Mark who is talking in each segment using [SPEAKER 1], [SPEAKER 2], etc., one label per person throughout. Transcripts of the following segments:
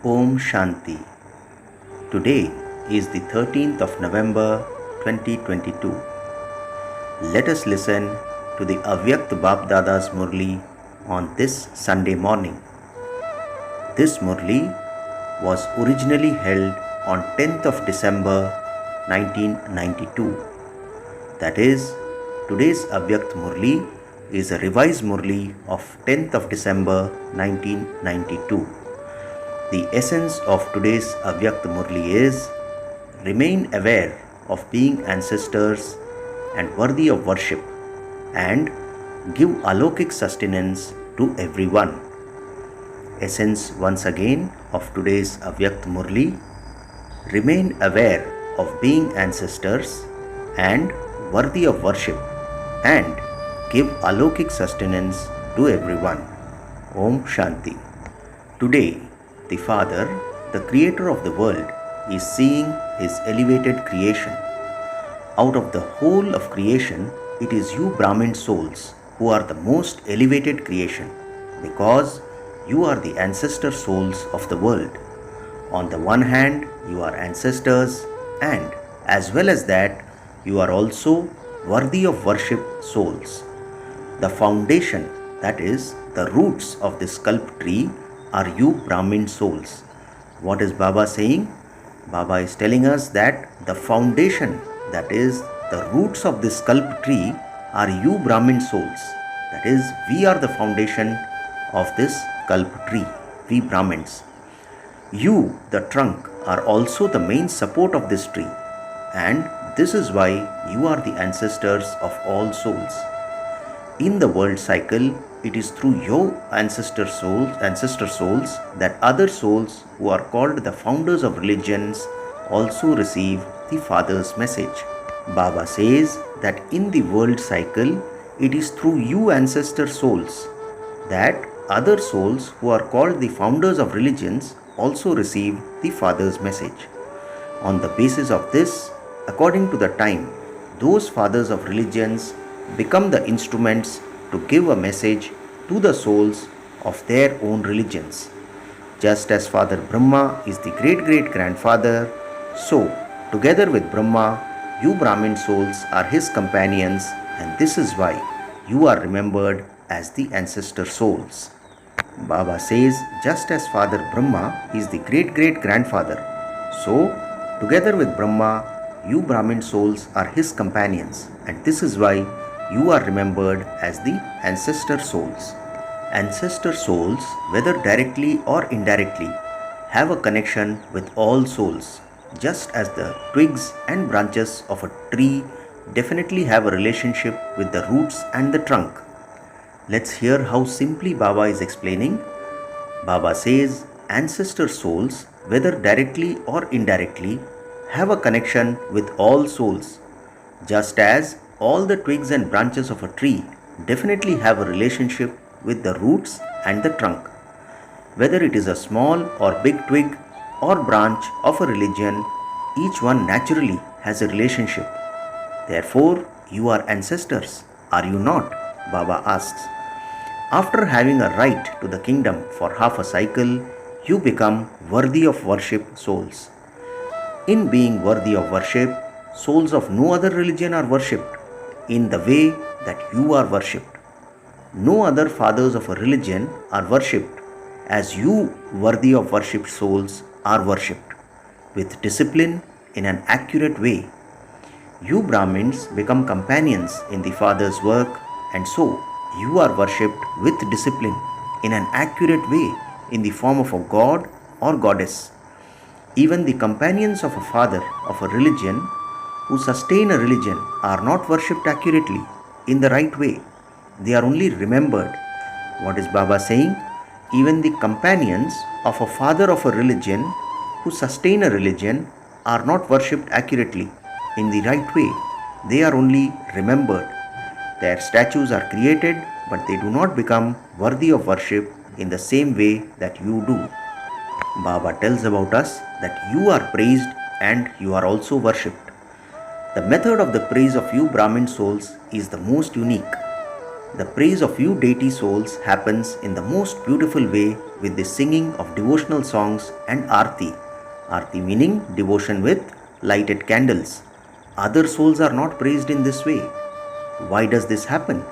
[SPEAKER 1] Om Shanti. Today is the 13th of November 2022. Let us listen to the Avyakta Bap Dada's Murli on this Sunday morning. This Murli was originally held on 10th of December 1992. That is, today's Avyakta Murli is a revised Murli of 10th of December 1992. The essence of today's Avyakta Murli is: remain aware of being ancestors and worthy of worship, and give alokik sustenance to everyone. Essence once again of today's Avyakta Murli: remain aware of being ancestors and worthy of worship, and give alokik sustenance to everyone. Om Shanti. Today, the Father, the Creator of the world, is seeing His elevated creation. Out of the whole of creation, it is you Brahmin souls who are the most elevated creation, because you are the ancestor souls of the world. On the one hand, you are ancestors, and as well as that, you are also worthy of worship souls. The foundation, that is, the roots of this kalp tree, are you Brahmin souls. What is Baba saying? Baba is telling us that the foundation, that is, the roots of this kalp tree, are you Brahmin souls. That is, we are the foundation of this kalp tree, we Brahmins. You, the trunk, are also the main support of this tree, and this is why you are the ancestors of all souls. In the world cycle, it is through your ancestor souls that other souls who are called the founders of religions also receive the Father's message. Baba says that in the world cycle, it is through you ancestor souls that other souls who are called the founders of religions also receive the Father's message. On the basis of this, according to the time, those fathers of religions become the instruments to give a message to the souls of their own religions. Just as Father Brahma is the great-great-grandfather, so together with Brahma, you Brahmin souls are his companions, and this is why you are remembered as the ancestor souls. Baba says, just as Father Brahma is the great-great-grandfather, so together with Brahma, you Brahmin souls are his companions, and this is why you are remembered as the ancestor souls. Ancestor souls, whether directly or indirectly, have a connection with all souls, just as the twigs and branches of a tree definitely have a relationship with the roots and the trunk. Let's hear how simply Baba is explaining. Baba says, ancestor souls, whether directly or indirectly, have a connection with all souls, just as all the twigs and branches of a tree definitely have a relationship with the roots and the trunk. Whether it is a small or big twig or branch of a religion, each one naturally has a relationship. Therefore, you are ancestors, are you not? Baba asks. After having a right to the kingdom for half a cycle, you become worthy of worship souls. In being worthy of worship, souls of no other religion are worshipped in the way that you are worshipped. No other fathers of a religion are worshipped as you worthy of worship souls are worshipped, with discipline in an accurate way. You Brahmins become companions in the Father's work, and so you are worshipped with discipline in an accurate way in the form of a god or goddess. Even the companions of a father of a religion who sustain a religion are not worshipped accurately in the right way. They are only remembered. What is Baba saying? Even the companions of a father of a religion who sustain a religion are not worshipped accurately in the right way. They are only remembered. Their statues are created, but they do not become worthy of worship in the same way that you do. Baba tells about us that you are praised and you are also worshipped. The method of the praise of you Brahmin souls is the most unique. The praise of you deity souls happens in the most beautiful way with the singing of devotional songs and arti. Arti meaning devotion with lighted candles. Other souls are not praised in this way. Why does this happen?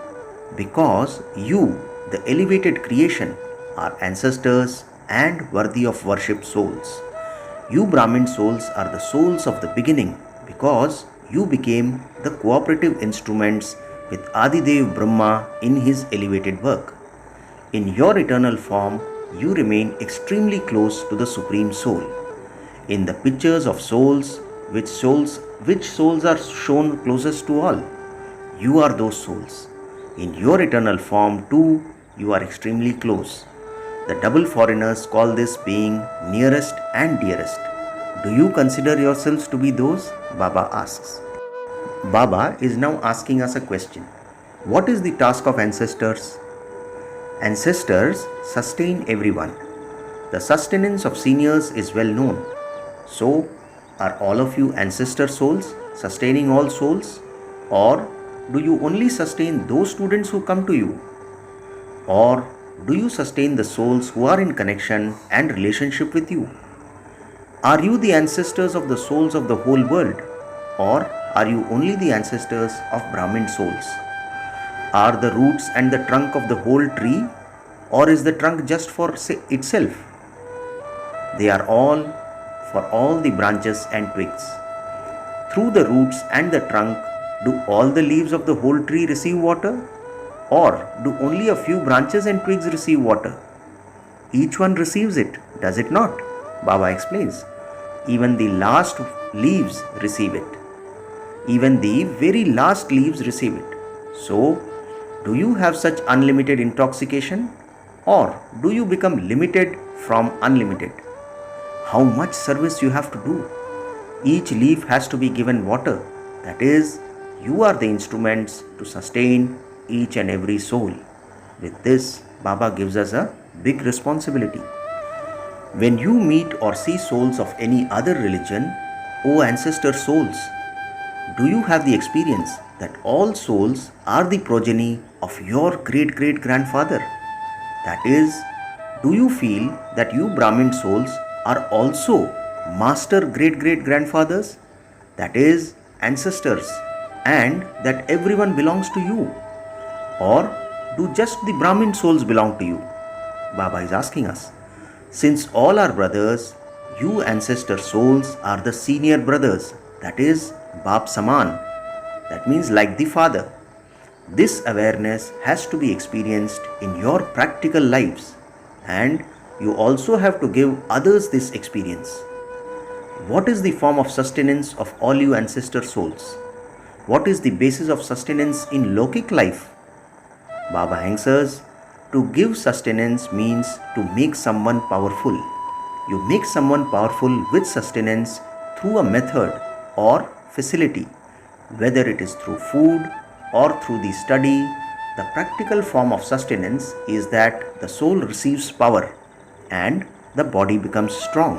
[SPEAKER 1] Because you, the elevated creation, are ancestors and worthy of worship souls. You Brahmin souls are the souls of the beginning because you became the cooperative instruments with Adidev Brahma in his elevated work. In your eternal form, you remain extremely close to the Supreme Soul. In the pictures of souls, which souls are shown closest to all? You are those souls. In your eternal form too, you are extremely close. The double foreigners call this being nearest and dearest. Do you consider yourselves to be those? Baba asks. Baba is now asking us a question. What is the task of ancestors? Ancestors sustain everyone. The sustenance of seniors is well known. So, are all of you ancestor souls sustaining all souls? Or do you only sustain those students who come to you? Or do you sustain the souls who are in connection and relationship with you? Are you the ancestors of the souls of the whole world? Or are you only the ancestors of Brahmin souls? Are the roots and the trunk of the whole tree? Or is the trunk just for itself? They are all for all the branches and twigs. Through the roots and the trunk, do all the leaves of the whole tree receive water? Or do only a few branches and twigs receive water? Each one receives it, does it not? Baba explains. Even the last leaves receive it. Even the very last leaves receive it. So, do you have such unlimited intoxication? Or do you become limited from unlimited? How much service you have to do? Each leaf has to be given water. That is, you are the instruments to sustain each and every soul. With this, Baba gives us a big responsibility. When you meet or see souls of any other religion, O ancestor souls, do you have the experience that all souls are the progeny of your great-great-grandfather? That is, do you feel that you Brahmin souls are also master great-great-grandfathers? That is, ancestors, and that everyone belongs to you? Or do just the Brahmin souls belong to you? Baba is asking us. Since all are brothers, you ancestor souls are the senior brothers, that is, Bap Saman. That means like the father. This awareness has to be experienced in your practical lives, and you also have to give others this experience. What is the form of sustenance of all you ancestor souls? What is the basis of sustenance in Lokik life? Baba answers, to give sustenance means to make someone powerful. You make someone powerful with sustenance through a method or facility, whether it is through food or through the study. The practical form of sustenance is that the soul receives power and the body becomes strong.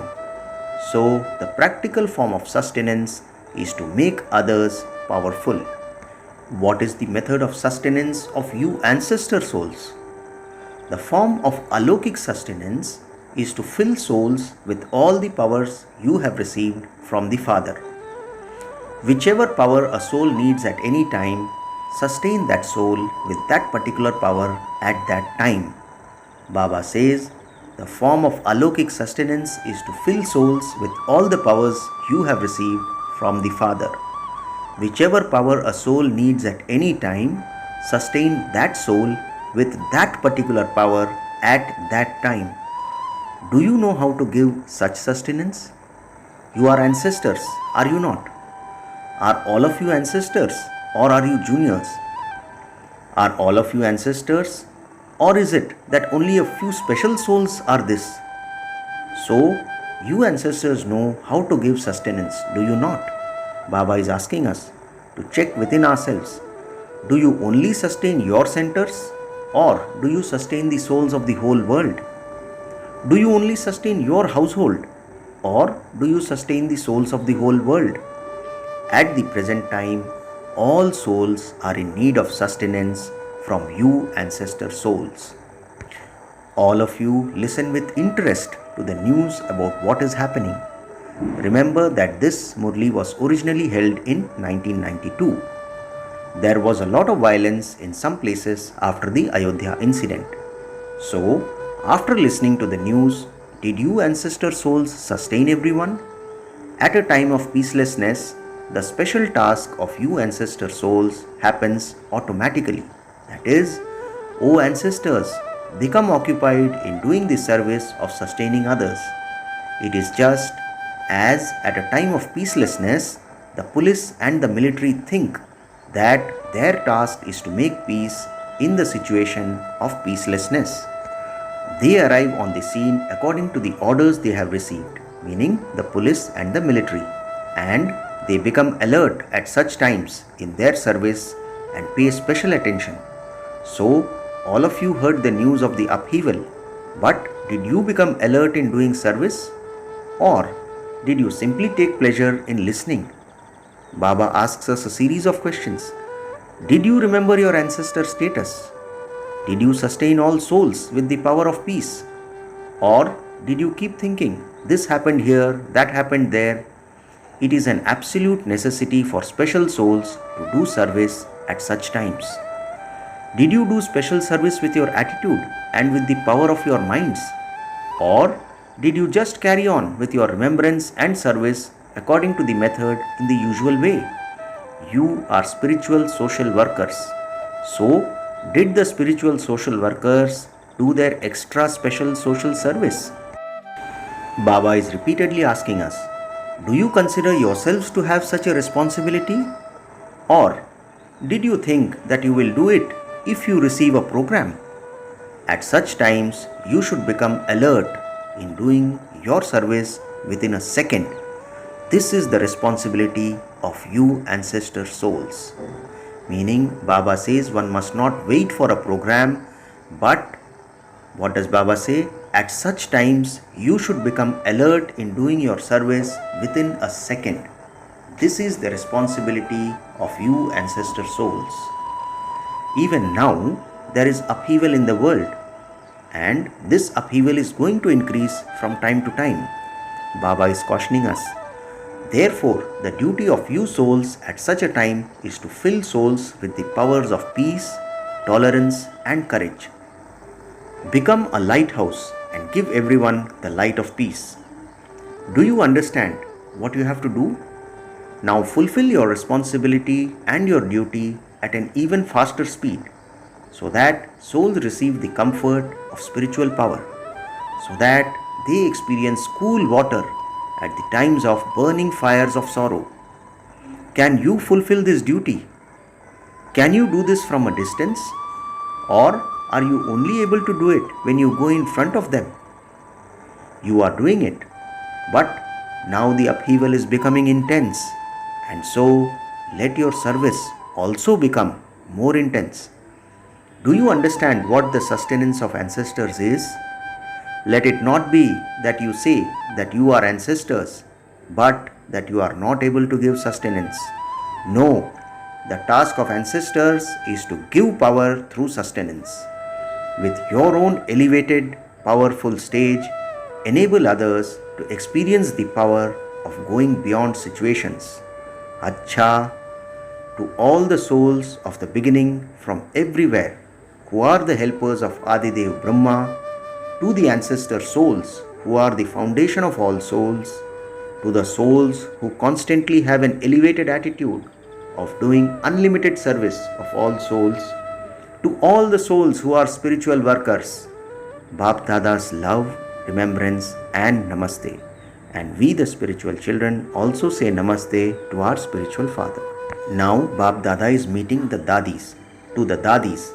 [SPEAKER 1] So, the practical form of sustenance is to make others powerful. What is the method of sustenance of you ancestor souls? The form of alokik sustenance is to fill souls with all the powers you have received from the Father. Whichever power a soul needs at any time, sustain that soul with that particular power at that time. Baba says, the form of alokik sustenance is to fill souls with all the powers you have received from the Father. Whichever power a soul needs at any time, sustain that soul with that particular power at that time. Do you know how to give such sustenance? You are ancestors, are you not? Are all of you ancestors, or are you juniors? Are all of you ancestors, or is it that only a few special souls are this? So, you ancestors know how to give sustenance, do you not? Baba is asking us to check within ourselves. Do you only sustain your centers, or do you sustain the souls of the whole world? Do you only sustain your household, or do you sustain the souls of the whole world? At the present time, all souls are in need of sustenance from you ancestor souls. All of you listen with interest to the news about what is happening. Remember that this Murli was originally held in 1992. There was a lot of violence in some places after the Ayodhya incident. So, after listening to the news, did you ancestor souls sustain everyone? At a time of peacelessness, the special task of you ancestor souls happens automatically. That is, O ancestors, become occupied in doing the service of sustaining others. It is just as at a time of peacelessness, the police and the military think that their task is to make peace in the situation of peacelessness. They arrive on the scene according to the orders they have received, meaning the police and the military, and they become alert at such times in their service and pay special attention. So, all of you heard the news of the upheaval, but did you become alert in doing service? Or did you simply take pleasure in listening? Baba asks us a series of questions. Did you remember your ancestor status? Did you sustain all souls with the power of peace? Or did you keep thinking, this happened here, that happened there? It is an absolute necessity for special souls to do service at such times. Did you do special service with your attitude and with the power of your minds? Or did you just carry on with your remembrance and service according to the method in the usual way? You are spiritual social workers. So, did the spiritual social workers do their extra special social service? Baba is repeatedly asking us, do you consider yourselves to have such a responsibility? Or did you think that you will do it if you receive a program? At such times, you should become alert in doing your service within a second. This is the responsibility of you ancestor souls. Meaning, Baba says one must not wait for a program, but what does Baba say? At such times, you should become alert in doing your service within a second. This is the responsibility of you ancestor souls. Even now, there is upheaval in the world, and this upheaval is going to increase from time to time. Baba is cautioning us. Therefore, the duty of you souls at such a time is to fill souls with the powers of peace, tolerance, and courage. Become a lighthouse and give everyone the light of peace. Do you understand what you have to do? Now fulfill your responsibility and your duty at an even faster speed, so that souls receive the comfort of spiritual power, so that they experience cool water at the times of burning fires of sorrow. Can you fulfill this duty? Can you do this from a distance? Or are you only able to do it when you go in front of them? You are doing it, but now the upheaval is becoming intense, and so let your service also become more intense. Do you understand what the sustenance of ancestors is? Let it not be that you say that you are ancestors, but that you are not able to give sustenance. No, the task of ancestors is to give power through sustenance. With your own elevated, powerful stage, enable others to experience the power of going beyond situations. Acha, to all the souls of the beginning from everywhere, who are the helpers of Adidev Brahma, to the ancestor souls who are the foundation of all souls, to the souls who constantly have an elevated attitude of doing unlimited service of all souls, to all the souls who are spiritual workers, Bap Dada's love, remembrance and namaste. And we the spiritual children also say namaste to our spiritual father. Now Bap Dada is meeting the dadis. To the dadis,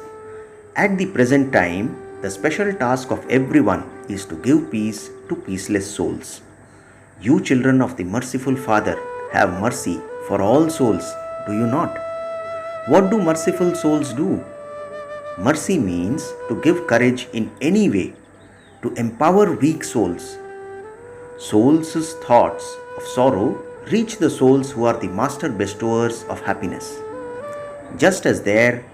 [SPEAKER 1] at the present time, the special task of everyone is to give peace to peaceless souls. You children of the merciful Father have mercy for all souls, do you not? What do merciful souls do? Mercy means to give courage in any way, to empower weak souls. Souls' thoughts of sorrow reach the souls who are the master bestowers of happiness. Just as there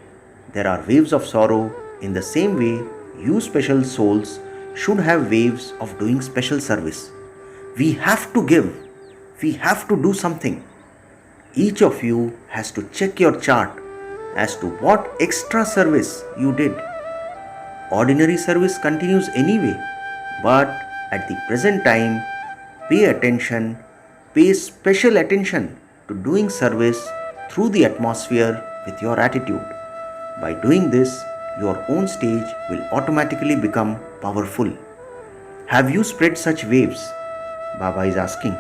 [SPEAKER 1] there are waves of sorrow, in the same way, you special souls should have waves of doing special service. We have to give. We have to do something. Each of you has to check your chart as to what extra service you did. Ordinary service continues anyway, but at the present time, pay special attention to doing service through the atmosphere with your attitude. By doing this, your own stage will automatically become powerful. Have you spread such waves? Baba is asking.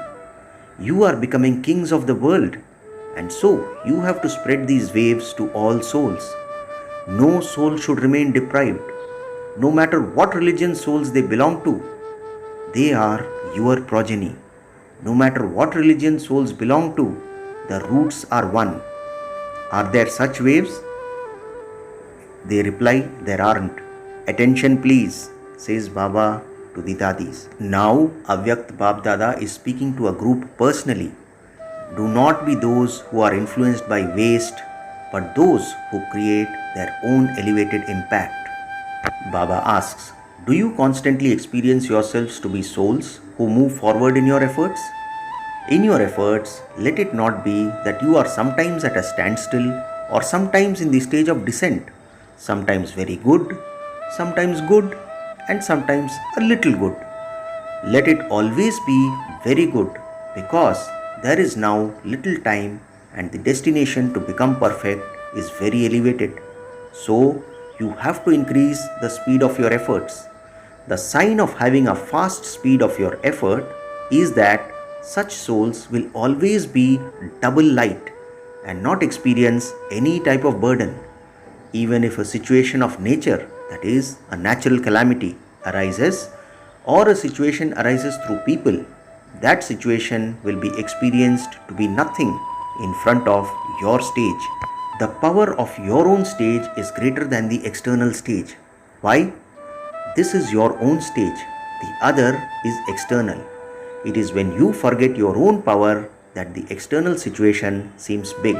[SPEAKER 1] You are becoming kings of the world, and so you have to spread these waves to all souls. No soul should remain deprived, no matter what religion souls they belong to. They are your progeny. No matter what religion souls belong to, the roots are one. Are there such waves? They reply, there aren't. Attention please, says Baba to the Dadis. Now Avyakta Bab Dada is speaking to a group personally. Do not be those who are influenced by waste, but those who create their own elevated impact. Baba asks, do you constantly experience yourselves to be souls who move forward in your efforts? In your efforts, let it not be that you are sometimes at a standstill or sometimes in the stage of descent, sometimes very good, and sometimes a little good. Let it always be very good, because there is now little time and the destination to become perfect is very elevated. So, you have to increase the speed of your efforts. The sign of having a fast speed of your effort is that such souls will always be double light and not experience any type of burden. Even if a situation of nature, that is, a natural calamity, arises, or a situation arises through people, that situation will be experienced to be nothing in front of your stage. The power of your own stage is greater than the external stage. Why? This is your own stage. The other is external. It is when you forget your own power that the external situation seems big.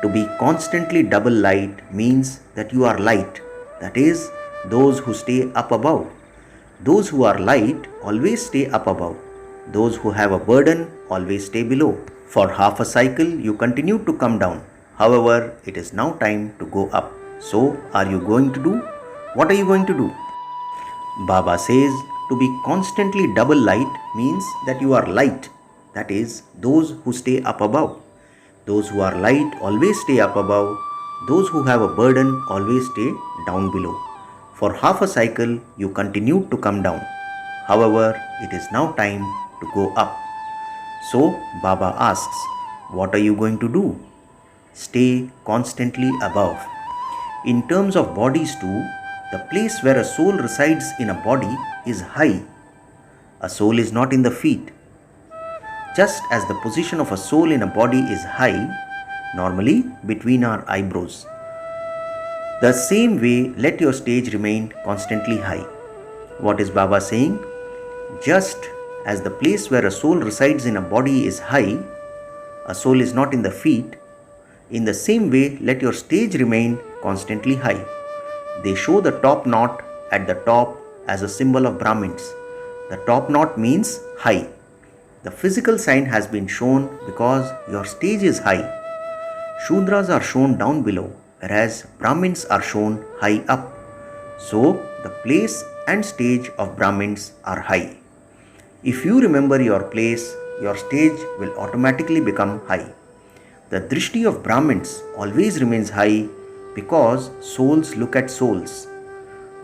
[SPEAKER 1] To be constantly double light means that you are light, that is, those who stay up above. Those who are light always stay up above. Those who have a burden always stay below. For half a cycle, you continue to come down. However, it is now time to go up. So, are you going to do? What are you going to do? Baba says, to be constantly double light means that you are light, that is, those who stay up above. Those who are light always stay up above. Those who have a burden always stay down below. For half a cycle, you continue to come down. However, it is now time to go up. So, Baba asks, what are you going to do? Stay constantly above. In terms of bodies too, the place where a soul resides in a body is high. A soul is not in the feet. Just as the position of a soul in a body is high, normally between our eyebrows, the same way let your stage remain constantly high. What is Baba saying? Just as the place where a soul resides in a body is high, a soul is not in the feet, in the same way let your stage remain constantly high. They show the top knot at the top as a symbol of Brahmins. The top knot means high. The physical sign has been shown because your stage is high. Shudras are shown down below, whereas Brahmins are shown high up. So, the place and stage of Brahmins are high. If you remember your place, your stage will automatically become high. The drishti of Brahmins always remains high because souls look at souls.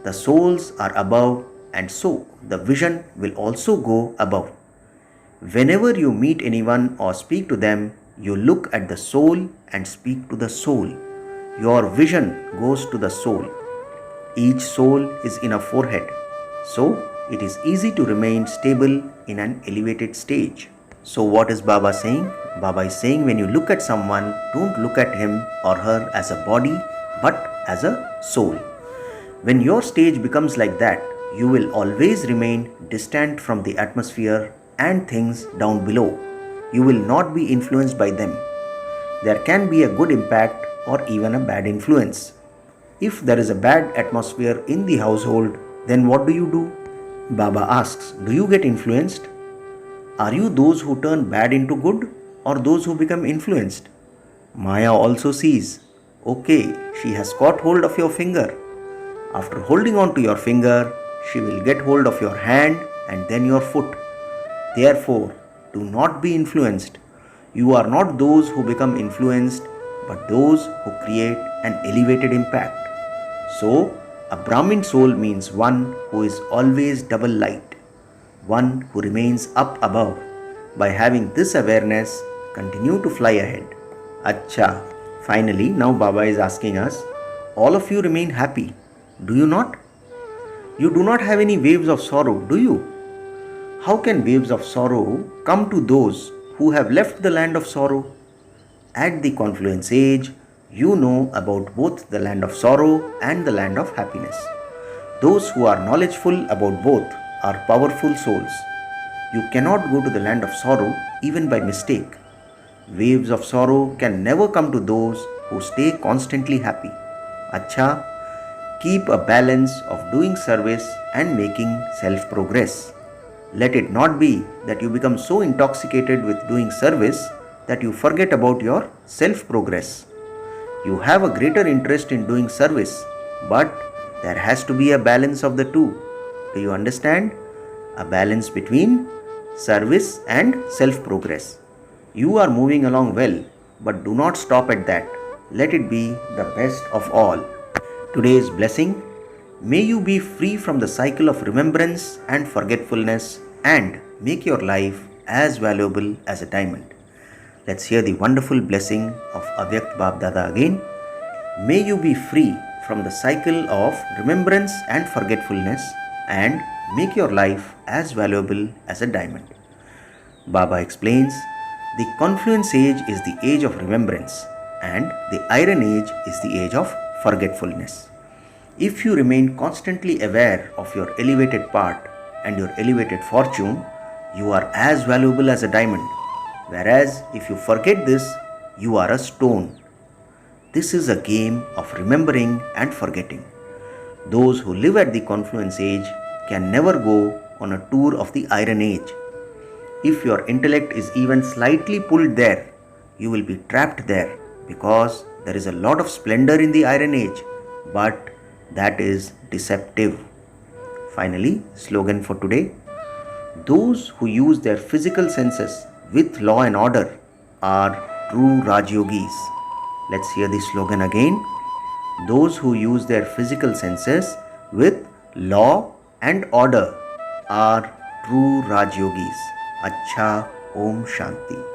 [SPEAKER 1] The souls are above, and so the vision will also go above. Whenever you meet anyone or speak to them, you look at the soul and speak to the soul. Your vision goes to the soul. Each soul is in a forehead, so it is easy to remain stable in an elevated stage. So what is Baba saying? Baba is saying when you look at someone, don't look at him or her as a body, but as a soul. When your stage becomes like that, you will always remain distant from the atmosphere and things down below. You will not be influenced by them. There can be a good impact or even a bad influence. If there is a bad atmosphere in the household, then what do you do? Baba asks, do you get influenced? Are you those who turn bad into good or those who become influenced? Maya also sees, okay, she has caught hold of your finger. After holding on to your finger, she will get hold of your hand and then your foot. Therefore, do not be influenced. You are not those who become influenced, but those who create an elevated impact. So, a Brahmin soul means one who is always double light, one who remains up above. By having this awareness, continue to fly ahead. Acha. Finally, now Baba is asking us, all of you remain happy, do you not? You do not have any waves of sorrow, do you? How can waves of sorrow come to those who have left the land of sorrow? At the confluence age, you know about both the land of sorrow and the land of happiness. Those who are knowledgeful about both are powerful souls. You cannot go to the land of sorrow even by mistake. Waves of sorrow can never come to those who stay constantly happy. Acha, keep a balance of doing service and making self-progress. Let it not be that you become so intoxicated with doing service that you forget about your self-progress. You have a greater interest in doing service, but there has to be a balance of the two. Do you understand? A balance between service and self-progress. You are moving along well, but do not stop at that. Let it be the best of all. Today's blessing: may you be free from the cycle of remembrance and forgetfulness and make your life as valuable as a diamond. Let's hear the wonderful blessing of Avyakta Bab Dada again. May you be free from the cycle of remembrance and forgetfulness and make your life as valuable as a diamond. Baba explains, the confluence age is the age of remembrance and the iron age is the age of forgetfulness. If you remain constantly aware of your elevated part and your elevated fortune, you are as valuable as a diamond. Whereas if you forget this, you are a stone. This is a game of remembering and forgetting. Those who live at the confluence age can never go on a tour of the iron age. If your intellect is even slightly pulled there, you will be trapped there because there is a lot of splendor in the iron age, but that is deceptive. Finally, slogan for today: those who use their physical senses with law and order are true Rajyogis. Let's hear the slogan again. Those who use their physical senses with law and order are true Rajyogis. Acha, Om Shanti.